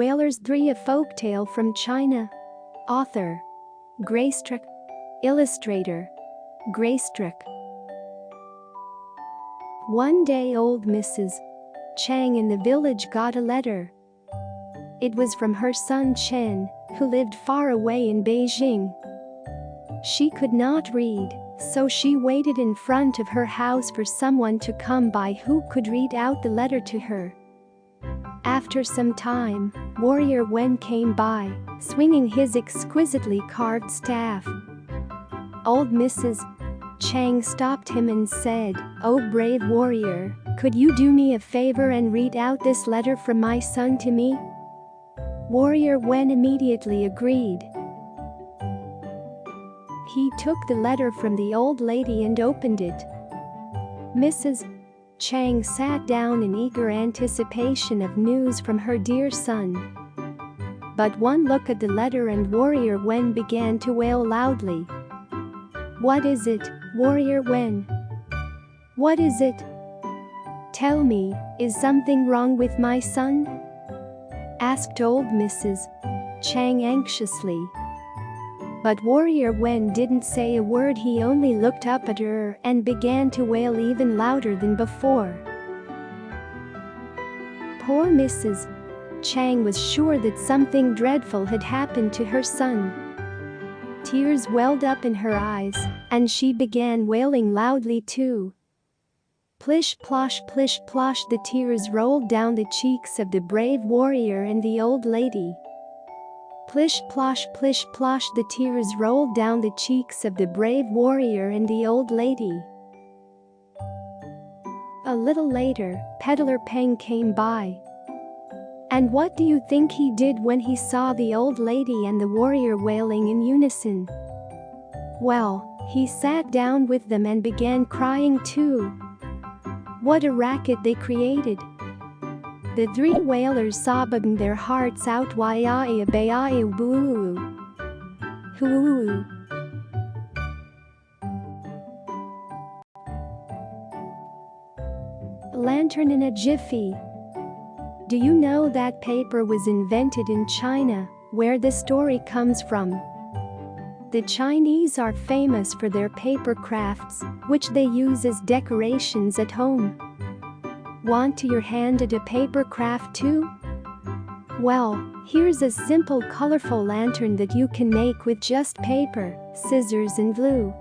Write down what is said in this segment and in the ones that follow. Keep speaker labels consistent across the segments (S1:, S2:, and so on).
S1: Wailers 3, a folktale from China. Author Greystroke. Illustrator Greystroke. One day old Mrs. Chang in the village got a letter. It was from her son Chen, who lived far away in Beijing. She could not read, so she waited in front of her house for someone to come by who could read out the letter to her. After some time, Warrior Wen came by, swinging his exquisitely carved staff. Old Mrs. Chang stopped him and said, "Oh brave warrior, could you do me a favor and read out this letter from my son to me?" Warrior Wen immediately agreed. He took the letter from the old lady and opened it. Mrs. Chang sat down in eager anticipation of news from her dear son. But one look at the letter and Warrior Wen began to wail loudly. "What is it, Warrior Wen? What is it? Tell me, is something wrong with my son?" asked old Mrs. Chang anxiously. But Warrior Wen didn't say a word. He only looked up at her and began to wail even louder than before. Poor Mrs. Chang was sure that something dreadful had happened to her son. Tears welled up in her eyes, and she began wailing loudly too. Plish plosh, the tears rolled down the cheeks of the brave warrior and the old lady. Plish plosh, the tears rolled down the cheeks of the brave warrior and the old lady. A little later, Peddler Peng came by. And what do you think he did when he saw the old lady and the warrior wailing in unison? Well, he sat down with them and began crying too. What a racket they created! The three wailers sobbing their hearts out. Waiaya bayaya boo. Hoo. Lantern in a jiffy. Do you know that paper was invented in China, where the story comes from? The Chinese are famous for their paper crafts, which they use as decorations at home. Want to your hand at a paper craft too? Well, here's a simple colorful lantern that you can make with just paper, scissors and glue.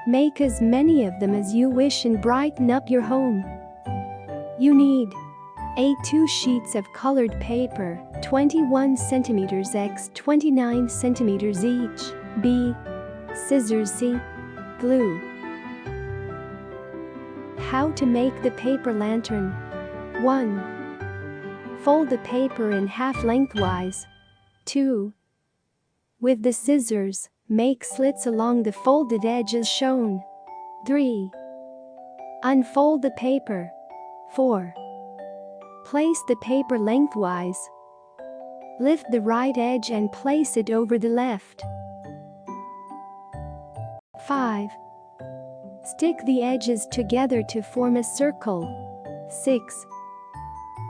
S1: Make as many of them as you wish and brighten up your home. You need A. 2 sheets of colored paper, 21 cm x 29 cm each. B. Scissors. C. Glue. How to make the paper lantern. 1. Fold the paper in half lengthwise. 2. With the scissors, make slits along the folded edge as shown. 3. Unfold the paper. 4. Place the paper lengthwise. Lift the right edge and place it over the left. 5. Stick the edges together to form a circle. 6.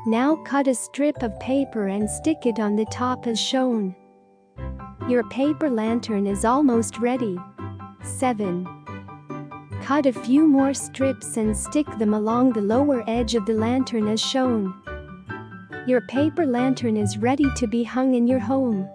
S1: Now cut a strip of paper and stick it on the top as shown. Your paper lantern is almost ready. 7. Cut a few more strips and stick them along the lower edge of the lantern as shown. Your paper lantern is ready to be hung in your home.